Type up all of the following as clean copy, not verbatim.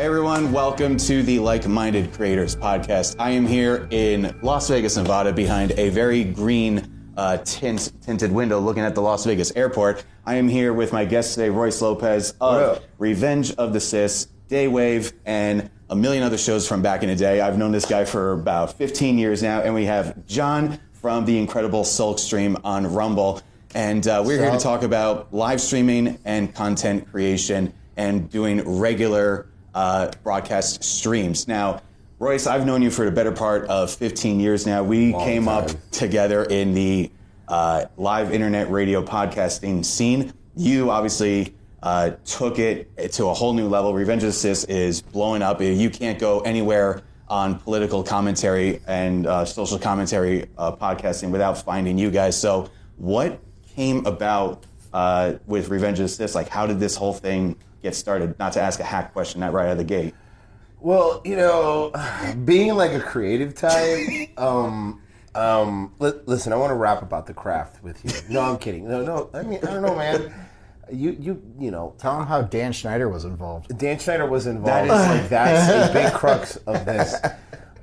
Hey everyone, welcome to the Like-Minded Creators podcast. I am here in Las Vegas, Nevada, behind a very green tinted window looking at the Las Vegas airport. I am here with my guest today, Royce Lopez of Revenge of the Sis, Daywave, and a million other shows from back in the day. I've known this guy for about 15 years now, and we have John from the incredible Sulk Stream on Rumble. And we're here to talk about live streaming and content creation and doing regular broadcast streams. Now, Royce, I've known you for the better part of 15 years now. We came up together in the live internet radio podcasting scene. You obviously took it to a whole new level. Revenge of the Sis is blowing up. You can't go anywhere on political commentary and social commentary podcasting without finding you guys. So what came about with Revenge of the Sis? Like, how did this whole thing get started? Not to ask a hack question, not right out of the gate. Well, you know, being like a creative type, listen, I want to rap about the craft with you. No, I'm kidding. No, I mean, I don't know, man. You know. Tell them how Dan Schneider was involved. Dan Schneider was involved. That's a big crux of this.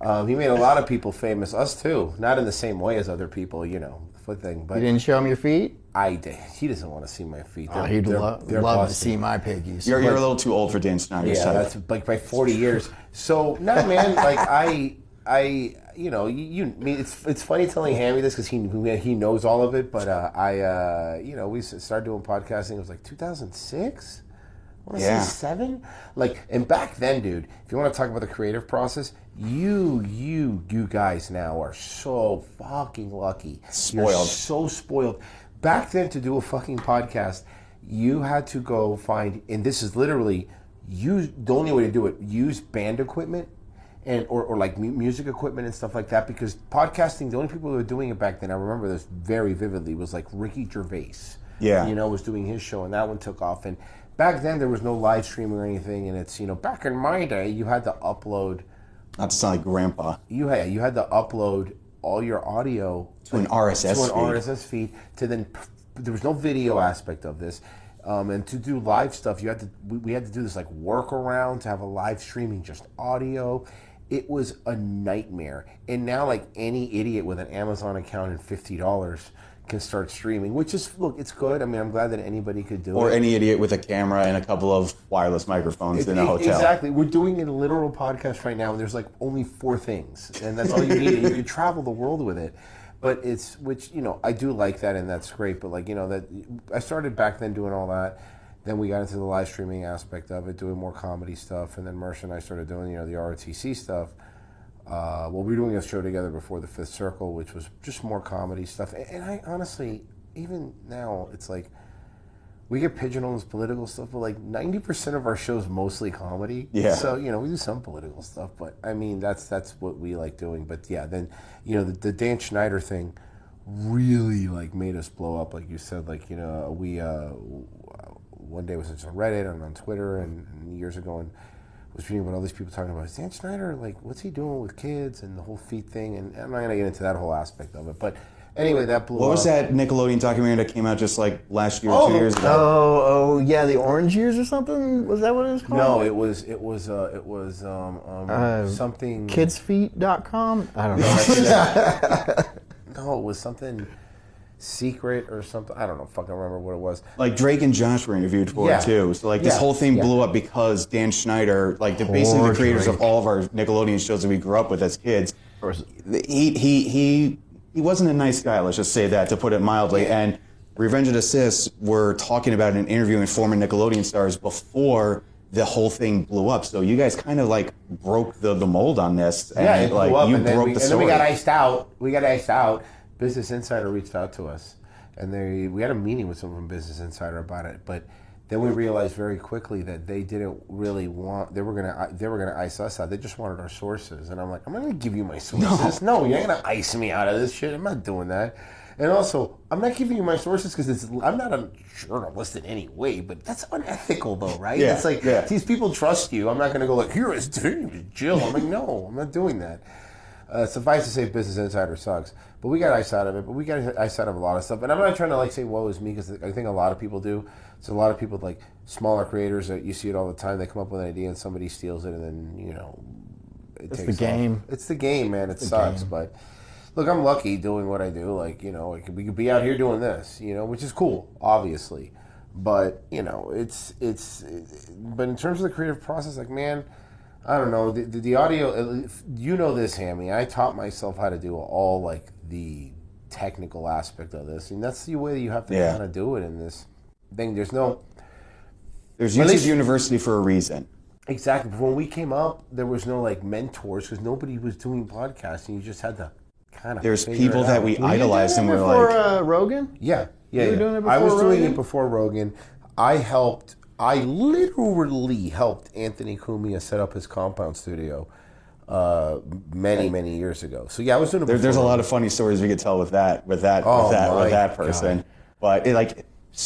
He made a lot of people famous, us too. Not in the same way as other people, you know, foot thing. But you didn't show him your feet? I did. He doesn't want to see my feet. He'd love to see my piggies. You're a little too old for Dan Schneider. Yeah, that's like by 40 years. So, no, man, like I, you know, it's funny telling Hammy this because he knows all of it. But you know, we started doing podcasting. It was like 2006. I want to say 7. Like, and back then, dude, if you want to talk about the creative process, you guys now are so fucking lucky. Spoiled. You're so spoiled. Back then, to do a fucking podcast, you had to go find, and this is literally, the only way to do it, use band equipment and or like music equipment and stuff like that, because podcasting, the only people who were doing it back then, I remember this very vividly, was like Ricky Gervais. Yeah. You know, was doing his show, and that one took off. And back then, there was no live streaming or anything, and it's, you know, back in my day, you had to upload. Not to sound like grandpa. You had to upload all your audio to an RSS feed. To then, there was no video aspect of this, and to do live stuff, we had to do this like workaround to have a live streaming just audio. It was a nightmare. And now, like, any idiot with an Amazon account and $50 can start streaming, which is, look, it's good. I mean, I'm glad that anybody could do it. Or any idiot with a camera and a couple of wireless microphones in a hotel. Exactly. We're doing a literal podcast right now, and there's like only 4 things, and that's all you need. And you can travel the world with it. But it's, which, you know, I do like that, and that's great. But, like, you know, that I started back then doing all that. Then we got into the live streaming aspect of it, doing more comedy stuff, and then Mersh and I started doing, you know, the ROTC stuff. Well, we were doing a show together before the Fifth Circle, which was just more comedy stuff. And I honestly, even now, it's like, we get pigeonholed as political stuff, but like 90% of our show's mostly comedy. Yeah. So, you know, we do some political stuff, but I mean, that's what we like doing. But yeah, then, you know, the Dan Schneider thing really like made us blow up. Like you said, like, you know, we, one day was just on Reddit and on Twitter and years ago, and was reading about all these people talking about Dan Schneider, like, what's he doing with kids and the whole feet thing, and I'm not going to get into that whole aspect of it, but anyway, that blew up. What was that Nickelodeon documentary that came out just like last year, 2 years ago? Oh, yeah, the Orange Years or something? Was that what it was called? No, it was something. Kidsfeet.com? I don't know. No, it was something secret or something. I don't know. Fucking remember what it was. Like Drake and Josh were interviewed for it too. So like this whole thing blew up because Dan Schneider, like basically the creators of all of our Nickelodeon shows that we grew up with as kids, he wasn't a nice guy. Let's just say that, to put it mildly. And Revenge of the Sis were talking about an interview in former Nickelodeon stars before the whole thing blew up. So you guys kind of like broke the mold on this. And it blew like up, you and broke then the story. And then we got iced out. Business Insider reached out to us, and we had a meeting with someone from Business Insider about it. But then we realized very quickly that they didn't really want. They were gonna ice us out. They just wanted our sources, and I'm like, I'm not gonna give you my sources. No, you're not gonna ice me out of this shit. I'm not doing that. And also, I'm not giving you my sources because I'm not a journalist in any way, but that's unethical though, right? Yeah, it's like these people trust you. I'm not gonna go like, here is Jill. I'm like, no, I'm not doing that. Suffice to say, Business Insider sucks. But we got ice out of it. But we got ice out of a lot of stuff. And I'm not trying to like say woe is me, because I think a lot of people do. So a lot of people, like smaller creators, that you see it all the time. They come up with an idea and somebody steals it, and then It's the game. It's the game, man. It sucks, but look, I'm lucky doing what I do. Like, we could be out here doing this, which is cool, obviously. But, but in terms of the creative process, like, man, I don't know. The audio, this, Hammy. I taught myself how to do all, like, the technical aspect of this. And that's the way that you have to kind of do it in this thing. There's YouTube University for a reason. Exactly. But when we came up, there was no, like, mentors, because nobody was doing podcasting. You just had to kind of There's people that we idolized, and we're before, like... Rogan? Yeah. You were doing it before I was doing Rogan? it before Rogan. I literally helped Anthony Cumia set up his compound studio many years ago. So yeah, I was doing it before There's a Rogan. lot of funny stories we could tell with that person. God.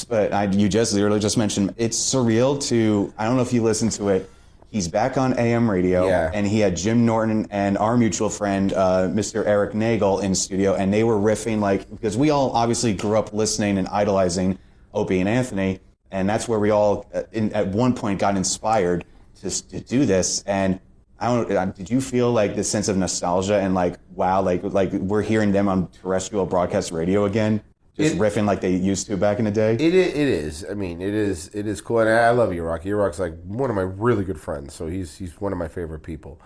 But you just literally just mentioned, it's surreal to, I don't know if you listened to it, he's back on AM radio, and he had Jim Norton and our mutual friend, Mr. Eric Nagel, in studio, and they were riffing, because we all obviously grew up listening and idolizing Opie and Anthony, and that's where we all, at one point, got inspired to do this. And I don't know, did you feel like this sense of nostalgia and wow, like we're hearing them on terrestrial broadcast radio again? Just riffing like they used to back in the day? It is. I mean, it is cool. And I love E-Rock. E-Rock's like one of my really good friends, so he's one of my favorite people.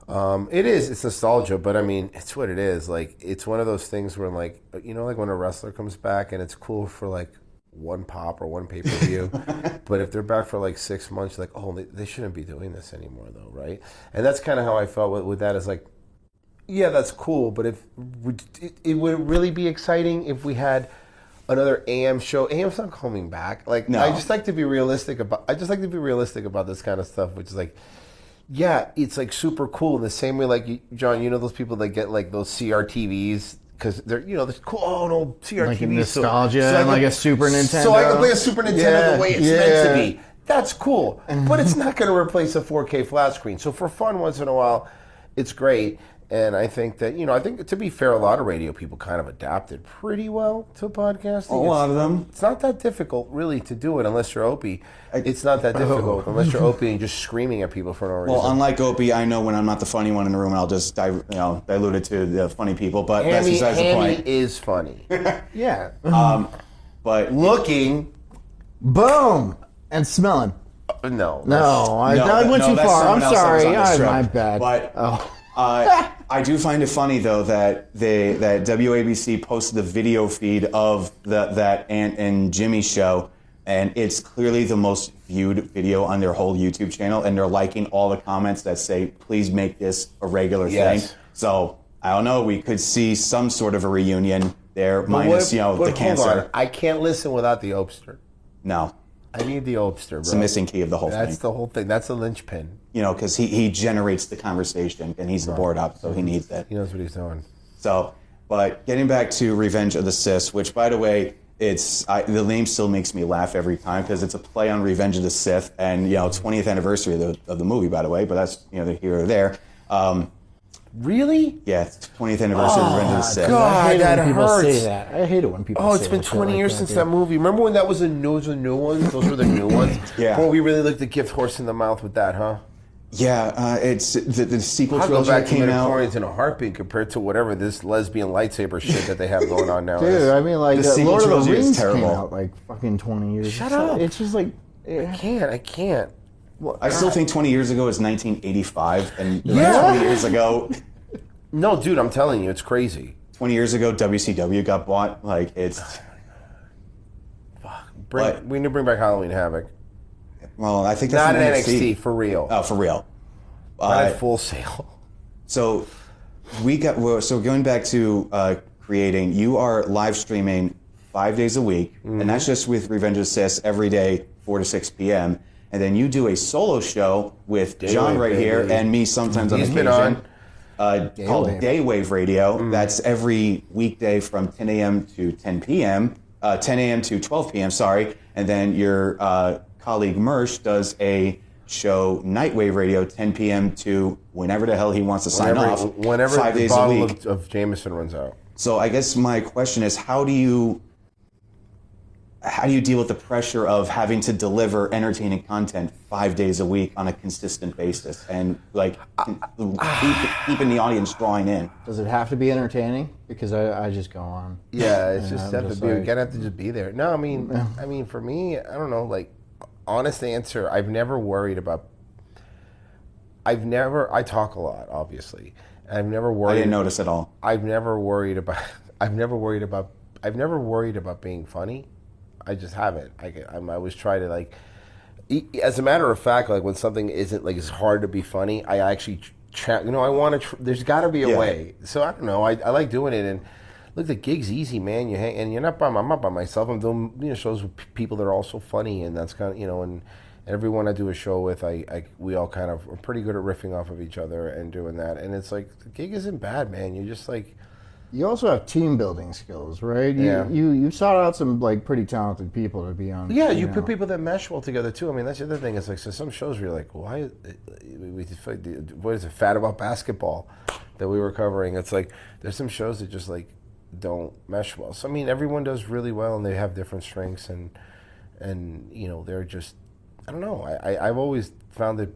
It's nostalgia, but I mean, it's what it is. Like, it's one of those things where, like, like when a wrestler comes back and it's cool for like one pop or one pay-per-view, but if they're back for like 6 months, you're like, oh, they shouldn't be doing this anymore, though, right? And that's kind of how I felt with that. Is like, yeah, that's cool, but it would really be exciting if we had another AM show. AM's not coming back. Like, no. I just like to be realistic about this kind of stuff, which is like, yeah, it's like super cool in the same way, like, John, those people that get like those CRTVs because they're they're cool. Oh no, CRTVs, like nostalgia, so and like a Super Nintendo. So I can play a Super Nintendo the way it's meant to be. That's cool, but it's not going to replace a 4K flat screen. So for fun, once in a while, it's great. And I think that, I think, to be fair, a lot of radio people kind of adapted pretty well to podcasting. A lot of them. It's not that difficult, really, to do it unless you're Opie. It's not that difficult unless you're Opie and just screaming at people for no reason. Well, unlike Opie, I know when I'm not the funny one in the room, and I'll just dilute it to the funny people. But that's besides the point. Hammy is funny. Yeah. But looking. Boom. And smelling. No. I went too far. I'm sorry. My bad. But I do find it funny, though, that that WABC posted the video feed of that Ant and Jimmy show, and it's clearly the most viewed video on their whole YouTube channel, and they're liking all the comments that say, please make this a regular thing. So, I don't know, we could see some sort of a reunion there, minus, the cancer. Hold on. I can't listen without the Opster. No. I need the Opster, bro. It's the missing key of the whole thing. That's the whole thing. That's the linchpin. Because he generates the conversation, and he's the board up, so he needs it. He knows what he's doing. So, but getting back to Revenge of the Sith, which, by the way, the name still makes me laugh every time because it's a play on Revenge of the Sith, and 20th anniversary of the movie, by the way. But that's here or there. Really? Yeah, it's 20th anniversary of Revenge of the Sith. God, that hurts. Say that. I hate it when people say that. It's been 20 years since that movie. Remember when that was those were new ones? Those were the new ones? Yeah. Boy, we really looked at Gift Horse in the Mouth with that, huh? Yeah, it's the sequel I'll trilogy go back that to came out. Midichlorians in a heartbeat compared to whatever this lesbian lightsaber shit that they have going on now. Dude, I mean, like, The sequel Lord of the trilogy is Rings came terrible. out like fucking 20 years. Shut up. It's just like... I can't. Well, I still think 20 years ago is 1985, and Yeah. 20 years ago... No, dude, I'm telling you, it's crazy. 20 years ago, WCW got bought. Like, it's... We need to bring back Halloween Havoc. Well, I think that's Not an an NXT, for real. Oh, for real. Not at Full Sail. So going back to creating, you are live streaming 5 days a week, and that's just with Revenge of the Sith every day, 4 to 6 p.m. And then you do a solo show with John right here and me sometimes on occasion. Called Daywave Radio. That's every weekday from 10 a.m. to 10 p.m., 10 a.m. to 12 p.m., sorry. And then your colleague Mersh does a show Nightwave Radio, 10 p.m. to whenever the hell he wants to sign off. Whenever 5 the days a bottle week. of Jameson runs out. So I guess my question is, how do you deal with the pressure of having to deliver entertaining content 5 days a week on a consistent basis and like keeping the audience drawing in? Does it have to be entertaining? Because I just go on. Yeah, it's just I'm have just to be. like- You gotta have to just be there. No, I mean, for me, I don't know. Like, honest answer, I've never worried about. I talk a lot, obviously. I've never worried. I didn't notice at all. I've never worried about. I've never worried about being funny. I just haven't. I always try to like. As a matter of fact, like when something isn't like it's hard to be funny, I actually, I want to. There's got to be a way. So I don't know. I like doing it, and look, the gig's easy, man. You hang, and you're not by. I'm not by myself. I'm doing shows with people that are also funny, and that's kind of and everyone I do a show with, we all kind of are pretty good at riffing off of each other and doing that, and it's like the gig isn't bad, man. You're just like. You also have team building skills, right? Yeah. You sought out some like pretty tamanted people to be on. Yeah, you put people that mesh well together too. I mean, that's the other thing. It's like so some shows where you're like, why? What is it? Fat About Basketball that we were covering. It's like there's some shows that just like don't mesh well. So I mean, everyone does really well, and they have different strengths, and they're just I don't know. I've always found that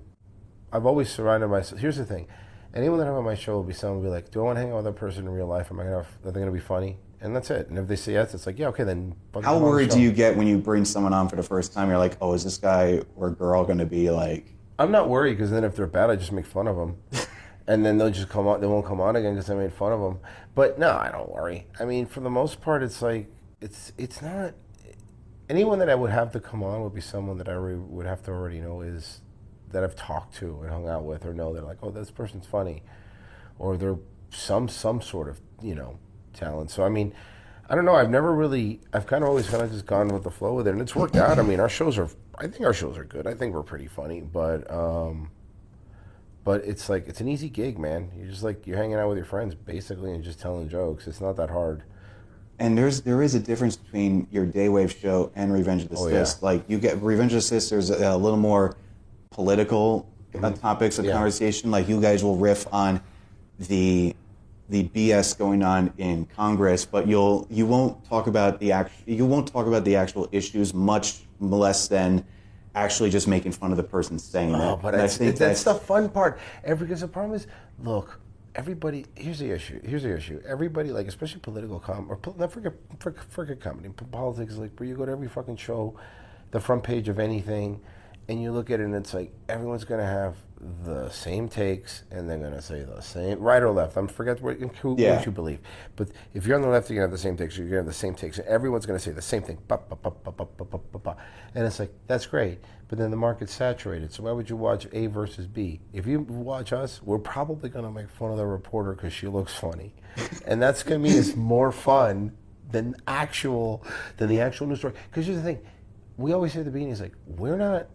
I've always surrounded myself. Here's the thing. Anyone that I have on my show will be someone will be like, do I want to hang out with that person in real life? Are they going to be funny? And that's it. And if they say yes, it's like, yeah, okay, then. How worried do you get when you bring someone on for the first time? You're like, oh, is this guy or girl going to be like... I'm not worried because then if they're bad, I just make fun of them. And then they'll just come on. They won't come on again because I made fun of them. But no, I don't worry. I mean, for the most part, it's like, it's not... Anyone that I would have to come on would be someone that I would have to already know is... that I've talked to and hung out with, or know they're like, oh, this person's funny, or they're some sort of talent. So I mean, I don't know. I've kind of always kind of just gone with the flow with it, and it's worked out. I mean, I think our shows are good. I think we're pretty funny, but it's like it's an easy gig, man. You're just like you're hanging out with your friends basically and just telling jokes. It's not that hard. And there is a difference between your Daywave show and Revenge of the Sis. Yeah. Like you get Revenge of the Sis, there's a little more political topics of conversation. Like you guys will riff on the BS going on in Congress, but you won't talk about the actual issues, much less than actually just making fun of the person saying it. But And I think that's the fun part. Because the problem is, look, everybody. Here's the issue. Everybody, like especially political forget comedy, politics. Like where you go to every fucking show, the front page of anything. And you look at it and it's like everyone's going to have the same takes and they're going to say the same, right or left. I forget who you believe. But if you're on the left, you're going to have the same takes. You're going to have the same takes. And everyone's going to say the same thing. And it's like, that's great. But then the market's saturated. So why would you watch A versus B? If you watch us, we're probably going to make fun of the reporter because she looks funny. And that's going to mean it's more fun than the actual news story. Because here's the thing. We always say at the beginning, it's like, we're not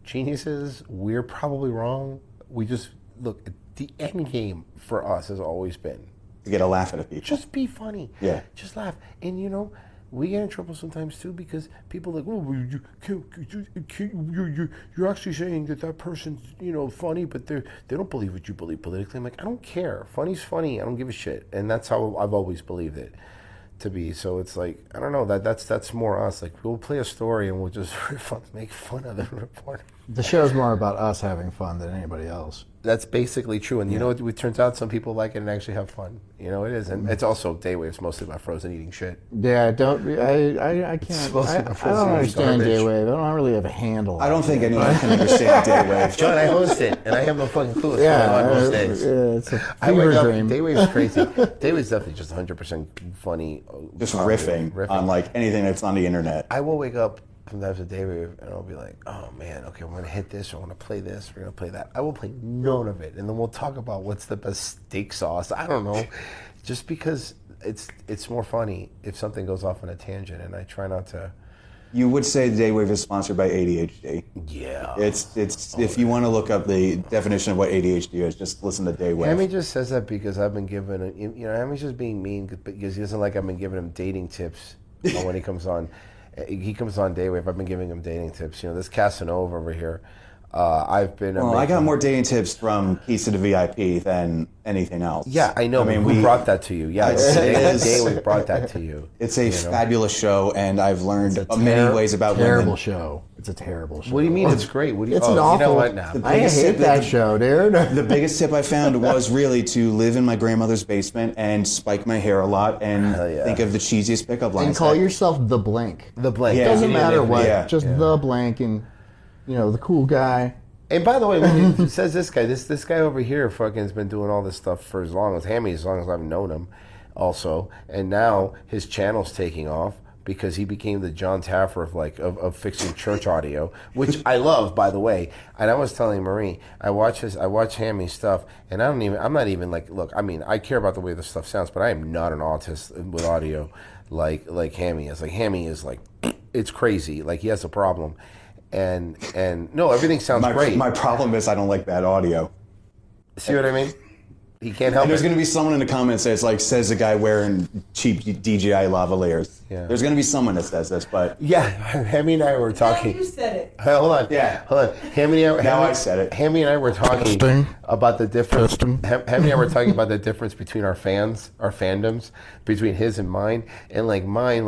geniuses, we're probably wrong. We just look. The end game for us has always been to get a laugh out of people. Just be funny. Yeah. Just laugh. And we get in trouble sometimes too because people are like, oh, you're actually saying that person's funny, but they don't believe what you believe politically. I'm like, I don't care. Funny's funny. I don't give a shit. And that's how I've always believed it to be. So it's like, I don't know, that's more us. Like we'll play a story and we'll just make fun of the reporter. The show's more about us having fun than anybody else. That's basically true. And it turns out some people like it and actually have fun. It is. And it's also Daywave's mostly about frozen eating shit. Yeah, I can't. I don't understand Daywave. I don't really have a handle. I don't think anyone can understand Daywave. John, I host it, and I have no fucking clue what's going on most days. It's a fever dream. Daywave's crazy. Daywave's definitely just 100% funny. Just riffing on like anything that's on the internet. I will wake up sometimes a Daywave and I'll be like, oh man, okay, we're going to hit this, or we're going to play this, we're going to play that. I will play none of it, and then we'll talk about what's the best steak sauce. I don't know. Just because it's more funny if something goes off on a tangent, and I try not to. You would say Daywave is sponsored by ADHD. Yeah. If you want to look up the definition of what ADHD is, just listen to Daywave. Hammy just says that because I've been giving Hammy's just being mean because he doesn't like I've been giving him dating tips when he comes on. He comes on Daywave. I've been giving him dating tips. This Casanova over here, I've been. Well, I got more dating tips from Keys to the VIP than anything else. Yeah, I know. I mean, we brought that to you. Yeah, we brought that to you. It's a fabulous show, and I've learned many ways about terrible women. show. It's a terrible show. What do you mean? It's great. What do you? It's an awful. You know what? Now I hate that show, dude. The biggest tip I found was really to live in my grandmother's basement and spike my hair a lot and think of the cheesiest pickup lines. And call yourself the blank. The blank. It doesn't matter what. Yeah. Just the blank and the cool guy. And by the way, when it says this guy, this guy over here fucking has been doing all this stuff for as long as I've known him, also. And now his channel's taking off because he became the John Taffer of fixing church audio, which I love, by the way. And I was telling Marie, I watch Hammy's stuff, and I'm not even like, look, I mean, I care about the way this stuff sounds, but I am not an autist with audio like Hammy is. Like Hammy is like, it's crazy. Like he has a problem. And no, everything sounds great. My problem is I don't like bad audio. See what I mean? He can't help and there's it. going to be someone in the comments that says the guy wearing cheap DJI lavaliers. Yeah. There's going to be someone that says this, but yeah, Hammy and I were talking. You said it. Hey, hold on. Yeah. Hold on. I said it. Hammy and I were talking about the difference. Hammy and I were talking about the difference between our fandoms, between his and mine. And like mine,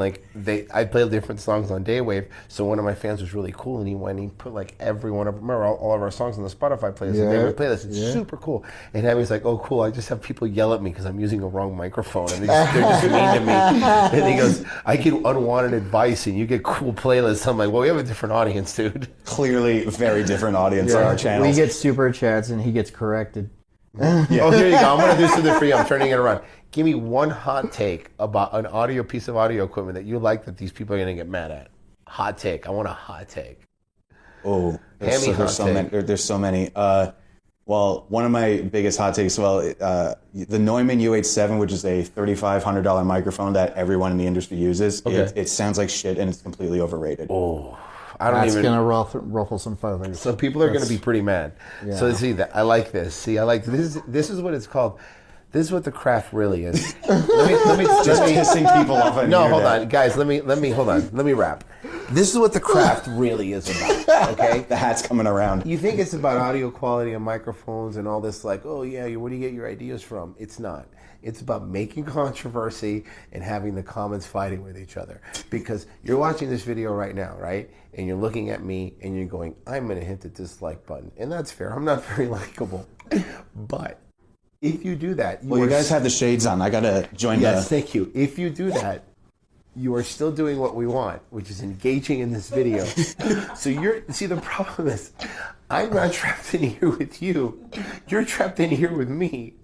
I play different songs on Daywave. So one of my fans was really cool, and he went and he put like every one of all of our songs on the Spotify playlist. Yeah. The Daywave playlist. It's super cool. And Hammy's like, "Oh, cool. I just have people yell at me because I'm using a wrong microphone, and they're just mean to me." And he goes, "I get unwanted advice, and you get cool playlists." I'm like, "Well, we have a different audience, dude." Clearly, very different audience on our channels. We get super chats and he gets corrected. Oh, here you go. I'm going to do something for you. I'm turning it around. Give me one hot take about an piece of audio equipment that you like that these people are going to get mad at. Hot take. I want a hot take. Oh, Hammy there's so many. Well, one of my biggest hot takes, the Neumann U87, which is a $3,500 microphone that everyone in the industry uses, it sounds like shit and it's completely overrated. Oh, That's going to ruffle some feathers. So people are going to be pretty mad. Yeah. So see that I like this. See, I like this. This is what it's called. This is what the craft really is. let me just pissing people off. No, hold on, guys. Let me hold on. Let me wrap. This is what the craft really is about. Okay, the hat's coming around. You think it's about audio quality and microphones and all this, like, oh yeah, where do you get your ideas from? It's not. It's about making controversy and having the comments fighting with each other. Because you're watching this video right now, right? And you're looking at me and you're going, I'm going to hit the dislike button. And that's fair. I'm not very likable. But if you do that... you guys have the shades on. I got to join Yes, thank you. If you do that, you are still doing what we want, which is engaging in this video. So the problem is, I'm not trapped in here with you. You're trapped in here with me.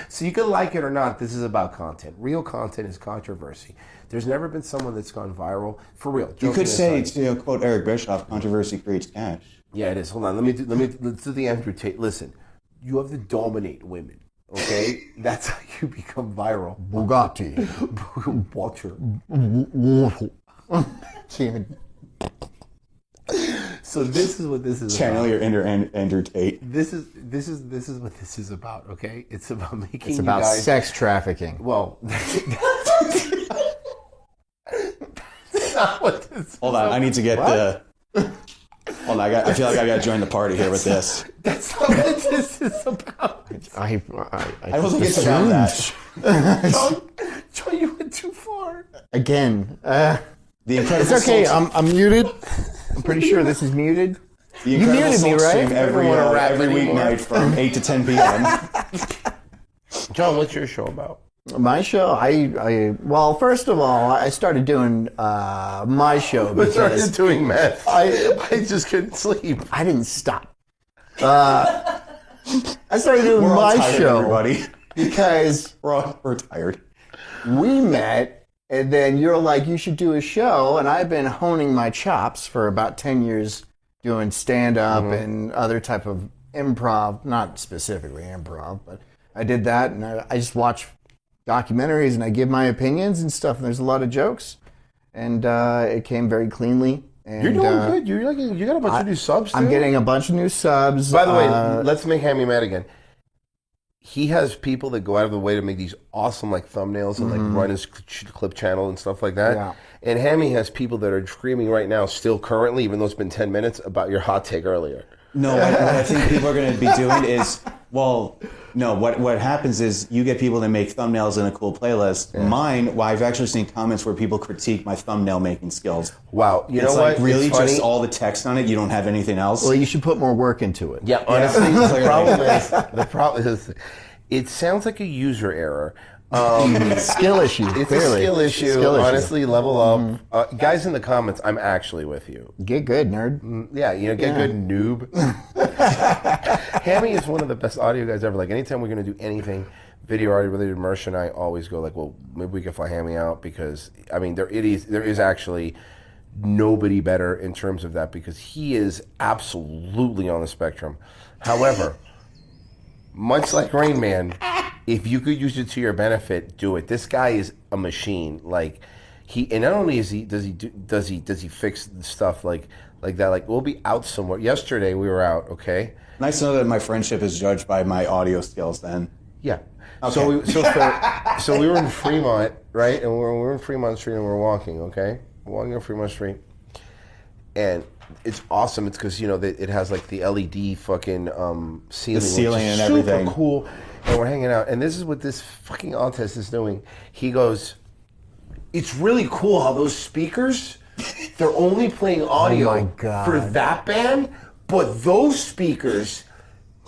So you can like it or not, this is about content. Real content is controversy. There's never been someone that's gone viral, for real. You could say, to quote Eric Bischoff, controversy creates cash. Yeah, it is. Hold on, let's do the Andrew Tate. Listen, you have to dominate women, okay? That's how you become viral. Bugatti. Watcher. So this is what this is Channel about. your inner Andrew Tate. This is what this is about, okay? It's about making It's about sex trafficking. Well, that's not what this is. Hold on, I need to get the... Hold on, I feel like I got to join the party here with this. That's not what this is about. I don't think it's about that. John, you went too far. Again. It's okay, I'm muted. I'm pretty sure this is muted. You muted me, right? Every weeknight from 8 to 10 p.m. John, what's your show about? My show, well, first of all, I started doing my show because I started doing meth. I just couldn't sleep. I didn't stop. I started doing We're all my tired, show everybody. because We're tired. we met, and then you're like, you should do a show, and I've been honing my chops for about 10 years doing stand-up and other type of improv, not specifically improv, but I did that, and I just watch documentaries, and I give my opinions and stuff, and there's a lot of jokes, and it came very cleanly. And, you're doing good. You got a bunch of new subs, too. I'm getting a bunch of new subs. By the way, let's make Hammy mad again. He has people that go out of the way to make these awesome like thumbnails and like run his clip channel and stuff like that. Yeah. And Hammy has people that are screaming right now, still currently, even though it's been 10 minutes, about your hot take earlier. No, what I think people are going to be doing is, well, no, what happens is you get people to make thumbnails in a cool playlist. Yeah. Mine, well, I've actually seen comments where people critique my thumbnail making skills. Wow, you know what? It's really funny. Just all the text on it. You don't have anything else. Well, you should put more work into it. Yeah, honestly, the problem is, it sounds like a user error. Skill issue. It's clearly. a skill issue. Honestly, level up. Guys in the comments, I'm actually with you. Get good, nerd. Yeah, get good, noob. Hammy is one of the best audio guys ever. Like, anytime we're going to do anything video audio related to Mersh and I always go like, well, maybe we can fly Hammy out, because, I mean, there is actually nobody better in terms of that, because he is absolutely on the spectrum. However, much like Rain Man, if you could use it to your benefit, do it. This guy is a machine. Like, and not only does he fix stuff like that. Like, we'll be out somewhere. Yesterday we were out. Okay. Nice to know that my friendship is judged by my audio skills. Then. Yeah. Okay. So we were in Fremont, right? And we were in Fremont Street and we're walking. Okay, we're walking on Fremont Street, and it's awesome. It's because it has like the LED fucking ceiling, the ceiling and super everything. Cool. And we're hanging out, and this is what this fucking autist is doing. He goes, "It's really cool how those speakers, they're only playing audio for that band, but those speakers,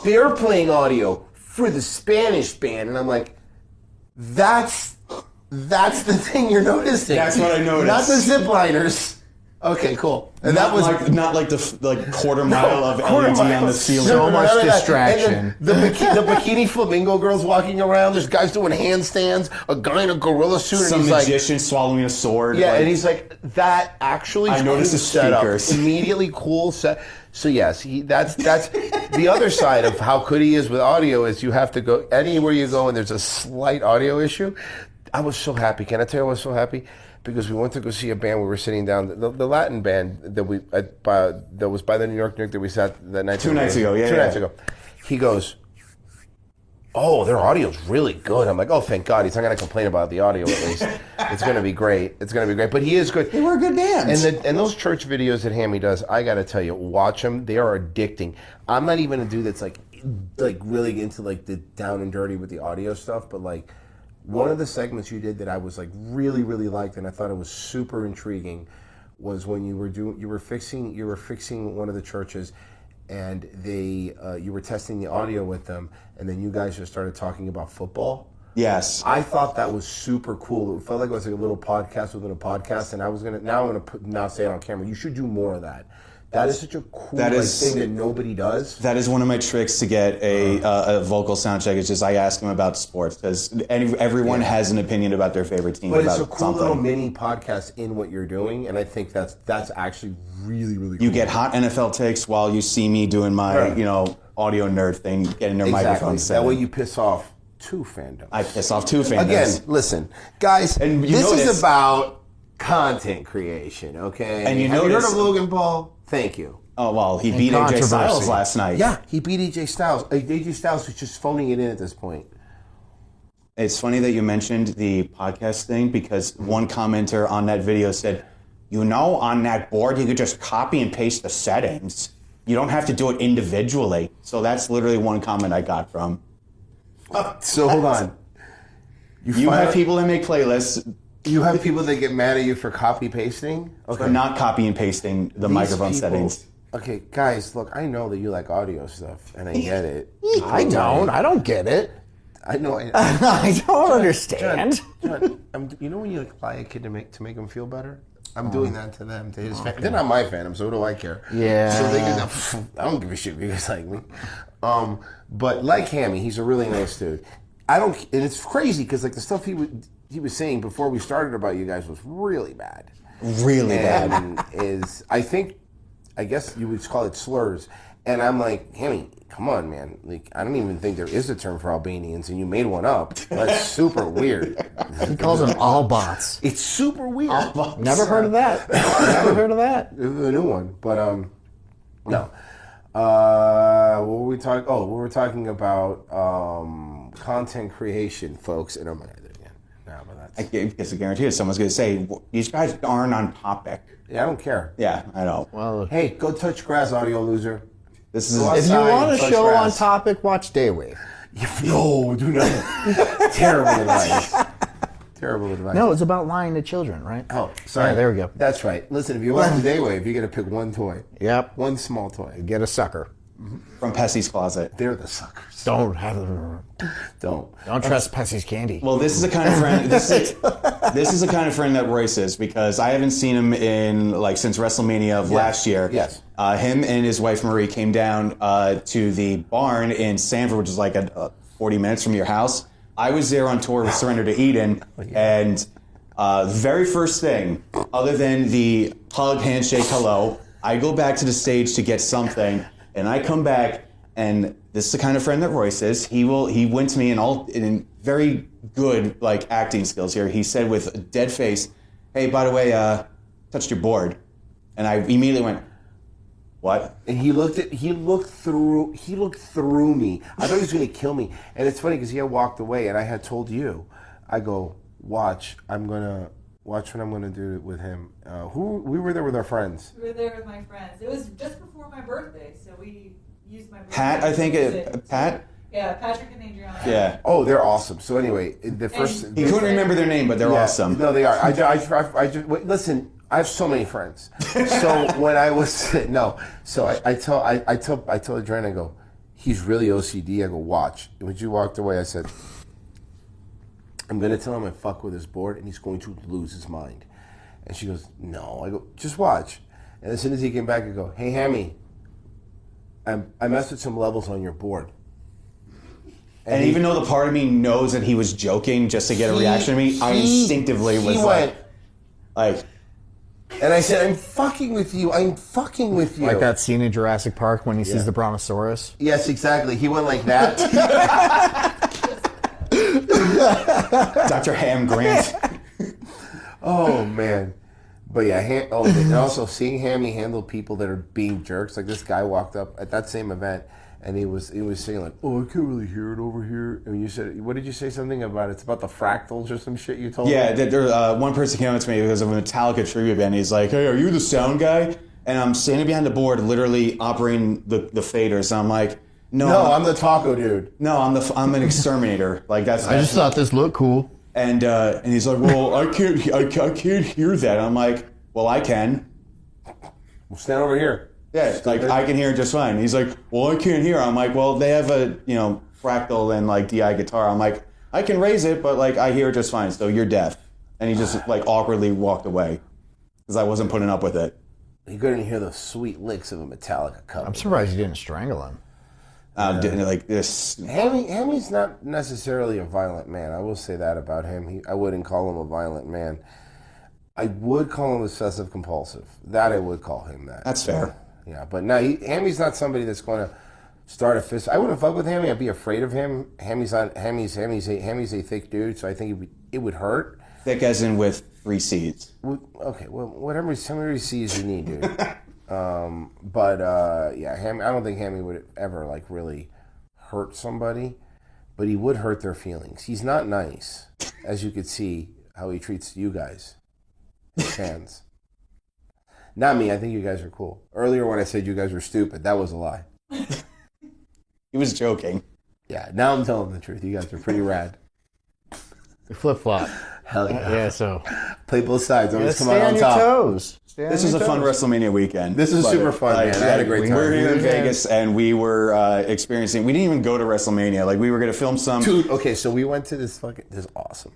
they're playing audio for the Spanish band." And I'm like, that's the thing you're noticing. That's what I noticed. Not the zipliners. Okay, cool. And not like the quarter mile of LED on the ceiling. So much distraction. And the bikini flamingo girls walking around. There's guys doing handstands. A guy in a gorilla suit. Some and he's magician swallowing a sword. Yeah, and he's like, that actually. I noticed the speakers. Immediately cool set. So yes, that's the other side of how good he is with audio. Is you have to go anywhere you go and there's a slight audio issue. I was so happy. Can I tell you I was so happy? Because we went to go see a band. We were sitting down, the Latin band that was by the New York that we sat that night. 2 nights ago, yeah. 2 nights ago. He goes, "Oh, their audio's really good." I'm like, "Oh, thank God, he's not going to complain about the audio at least. It's going to be great. It's going to be great." But he is good. They were a good band. And those church videos that Hammy does, I got to tell you, watch them. They are addicting. I'm not even a dude that's like really into like the down and dirty with the audio stuff, but like. One of the segments you did that I was like really liked, and I thought it was super intriguing, was when you were fixing one of the churches, and you were testing the audio with them, and then you guys just started talking about football. Yes, I thought that was super cool. It felt like it was like a little podcast within a podcast, and I'm gonna say it on camera. You should do more of that. That is such a cool thing that nobody does. That is one of my tricks to get a vocal sound check. It's just I ask them about sports, because everyone has an opinion about their favorite team. But it's a cool little mini podcast in what you're doing, and I think that's actually really cool. You get hot NFL takes while you see me doing my audio nerd thing, getting their microphone set. That way you piss off 2 fandoms. I piss off 2 fandoms. Again, listen, guys, and this is about content creation, okay? And have you heard of Logan Paul? Thank you. Oh, well, he beat AJ Styles last night. Yeah, he beat AJ Styles. AJ Styles was just phoning it in at this point. It's funny that you mentioned the podcast thing, because one commenter on that video said, on that board, you could just copy and paste the settings. You don't have to do it individually. So that's literally one comment I got from. So hold on. You have people that make playlists. You have people that get mad at you for copy pasting? Okay. For not copy and pasting the microphone settings. Okay, guys, look, I know that you like audio stuff, and I get it. I don't get it. I know. I don't understand. John, you know when you like buy a kid to make them feel better? I'm doing that to them, to his fan. They're not my fandom, so what do I care? Yeah. So they can. I don't give a shit if you guys like me. But like Hammy, he's a really nice dude. And it's crazy because like the stuff he was saying before we started about you guys was really bad. Really bad. I guess you would call it slurs. And I'm like, Hammy, come on, man. Like, I don't even think there is a term for Albanians, and you made one up. That's super weird. He calls them Albots. It's super weird. Never heard of that. Never heard of that. This is a new one, but no. What were we talking? Oh, we were talking about content creation, folks. And I'm again. No, but that's. I guess I guarantee you, someone's going to say these guys aren't on topic. Yeah, I don't care. Yeah, I know. Well, hey, go touch grass, audio loser. This is If you want a show on topic, watch Daywave. No, do not. Terrible advice. Terrible advice. No, it's about lying to children, right? Oh, sorry. Yeah, there we go. That's right. Listen, if you watch the Daywave, you got to pick one toy. Yep. One small toy. Get a sucker. from Pessy's closet. They're the suckers. Don't trust Pessy's candy. Well, this is the kind of friend. This is the kind of friend that Royce is, because I haven't seen him in since WrestleMania of last year. Yes. Him and his wife Marie came down to the barn in Sanford, which is 40 minutes from your house. I was there on tour with Surrender to Eden, and very first thing, other than the hug, handshake, hello, I go back to the stage to get something, and I come back, and this is the kind of friend that Royce is. He went to me in very good acting skills here. He said with a dead face, "Hey, by the way, touched your board," and I immediately went, "What?" And he looked through me. I thought he was going to kill me. And it's funny because he had walked away, and I had told you, I go, watch what I'm going to do with him. We were there with our friends. We were there with my friends. It was just before my birthday, so we used my birthday. Pat, I think Pat. Yeah, Patrick and Adriana. Yeah. Oh, they're awesome. So anyway, He couldn't remember their name, but they're awesome. No, they are. I just wait, listen. I have so many friends. So when I was I told Adriana, I go, he's really OCD. I go, watch. And when you walked away, I said, I'm going to tell him I fuck with his board, and he's going to lose his mind. And she goes, no. I go, just watch. And as soon as he came back, I go, hey, Hammy, I messed with some levels on your board. And even though the part of me knows that he was joking just to get a reaction to me, I instinctively was like. And I said, I'm fucking with you. I'm fucking with you. Like that scene in Jurassic Park when he sees the Brontosaurus? Yes, exactly. He went like that. Dr. Ham Grant. Oh, man. But yeah, and also seeing Hammy handle people that are being jerks. Like this guy walked up at that same event, and he was saying like, "Oh, I can't really hear it over here." And you said, "What did you say something about? It's about the fractals or some shit you told me." Yeah, one person came up to me because of a Metallica tribute band. He's like, "Hey, are you the sound guy?" And I'm standing behind the board, literally operating the faders. And I'm like, "No, I'm the taco dude. No, I'm an exterminator." I just thought this looked cool. And he's like, "Well, I can't hear that." And I'm like, "Well, I can." Well, stand over here. Yeah, I can hear it just fine. He's like, "Well, I can't hear." I'm like, "Well, they have a fractal and DI guitar." I'm like, "I can raise it, but I hear it just fine. So you're deaf." And he just awkwardly walked away because I wasn't putting up with it. You couldn't hear the sweet licks of a Metallica cover. I'm surprised you didn't strangle him. This. Hammy's not necessarily a violent man. I will say that about him. I wouldn't call him a violent man. I would call him obsessive compulsive. That I would call him that. That's fair. Yeah, but no, Hammy's not somebody that's going to start a fist. I wouldn't fuck with Hammy. I'd be afraid of him. Hammy's a thick dude, so I think it would hurt. Thick as in with 3 C's. Okay, well, whatever somebody sees you need, dude. Hammy. I don't think Hammy would ever really hurt somebody, but he would hurt their feelings. He's not nice, as you could see how he treats you guys, his fans. Not me. I think you guys are cool. Earlier when I said you guys were stupid, that was a lie. He was joking. Yeah, now I'm telling the truth. You guys are pretty rad. Flip-flop. Hell yeah. Yeah, so. Play both sides. Always come Stay out on on your top. toes. This was a fun WrestleMania weekend. This is super fun, man. I had a great time. We're here in Vegas, and we were experiencing. We didn't even go to WrestleMania. We were going to film some. Dude, okay, so we went to this is awesome.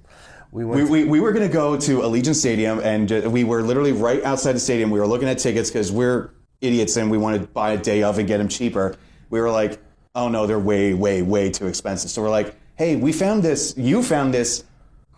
We were going to go to Allegiant Stadium, and we were literally right outside the stadium. We were looking at tickets because we're idiots and we wanted to buy a day of and get them cheaper. We were like, oh no, they're way, way, way too expensive. So we're like, hey, we found this. You found this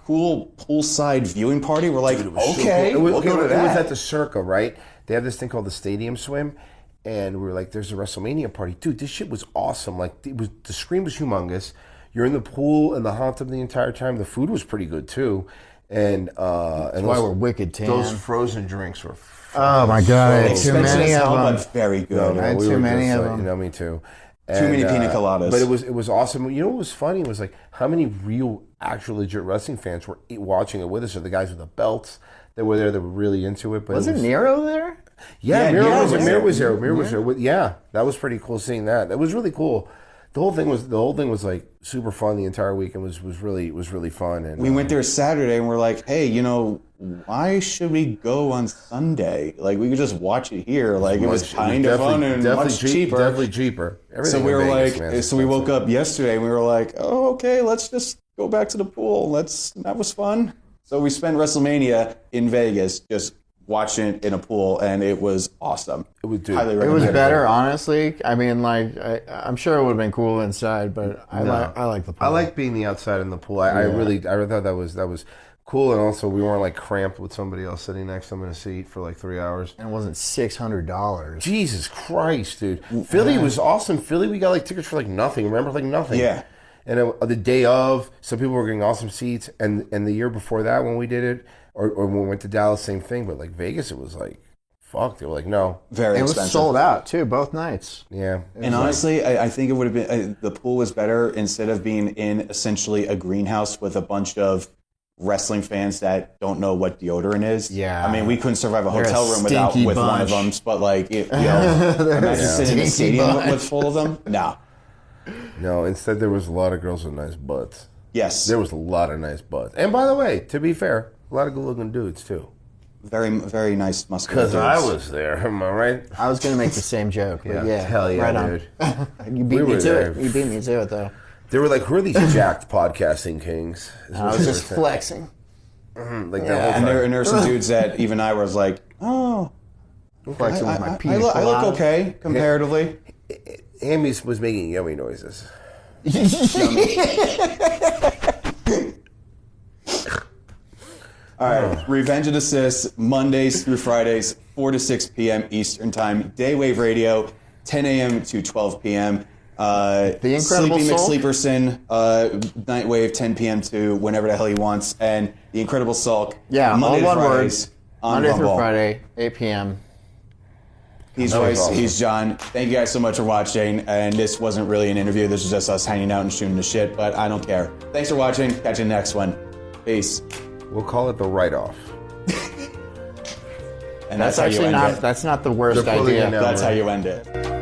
cool poolside viewing party. We're like, okay, so cool. we'll go to that. It was at the Circa, right? They have this thing called the Stadium Swim, and we were like, there's a WrestleMania party. Dude, this shit was awesome. The screen was humongous. You're in the pool and the hot tub the entire time. The food was pretty good too, and That's why we're wicked tan. Those frozen drinks were. Oh my god! I had too many of them. But very good. I had too many of them. Me too. Too many pina coladas. But it was awesome. You know what was funny was how many real, actual, legit wrestling fans were watching it with us. Or the guys with the belts that were there that were really into it. But Wasn't Nero there? Yeah, Mir was there. Mir was Yeah. there. Yeah, that was pretty cool seeing that. That was really cool. The whole thing was like super fun. The entire weekend was really fun. And We went there Saturday and we're like, hey, why should we go on Sunday? Like, we could just watch it here. Like, it was kind of fun and much cheaper. Definitely cheaper. So we were Vegas, like, man, so we woke up yesterday and we were like, oh, okay, let's just go back to the pool. That was fun. So we spent WrestleMania in Vegas just watching it in a pool, and it was awesome. It was, dude, Highly It was recommend better, honestly. I mean, like, I'm sure it would have been cool inside, but I like the pool. I like being the outside in the pool. I thought that was cool, and also we weren't like cramped with somebody else sitting next to them in a seat for like 3 hours. And it wasn't $600. Jesus Christ, dude! Philly was awesome. Philly, we got like tickets for like nothing. Remember, like nothing. Yeah. And the day of, some people were getting awesome seats, and the year before that when we did it, or when we went to Dallas, same thing. But like Vegas, it was like, fuck. They were like, no. Very It was expensive. sold out, too, both nights. Yeah. And honestly, I think it would have been the pool was better instead of being in essentially a greenhouse with a bunch of wrestling fans that don't know what deodorant is. Yeah. I mean, we couldn't survive a They're hotel a room stinky with one of bunch. them. But like, imagine sitting in a stinky stadium bunch. with full of them. No. No, instead there was a lot of girls with nice butts. Yes. There was a lot of nice butts. And by the way, to be fair, a lot of good-looking dudes, too. Very, very nice muscular Because dudes. I was there, am I right? I was going to make the same joke, but yeah. Hell yeah, right on. dude. You beat We me were to there. it. You beat me to it, though. They were like, who are these jacked podcasting kings? Is I what was they just were saying. flexing. Like Yeah. that whole And time. there were some dudes that even I was like, oh, Flexing with my I pina look colada. okay comparatively. Amy was making yummy noises. All right, Revenge and Assist, Mondays through Fridays, 4 to 6 p.m. Eastern Time. Daywave Radio, 10 a.m. to 12 p.m. The Incredible Sleepy Soul? McSleeperson, Nightwave, 10 p.m. to whenever the hell he wants. And The Incredible Sulk, Yeah, Monday to all one word. Fridays on Monday through Rumble. Friday, 8 p.m. He's That was Royce, awesome. he's John. Thank you guys so much for watching. And this wasn't really an interview. This was just us hanging out and shooting the shit, but I don't care. Thanks for watching. Catch you next one. Peace. We'll call it the write-off. And That's how you actually end not. it. That's not the worst They're pulling idea. it now. That's how you end it.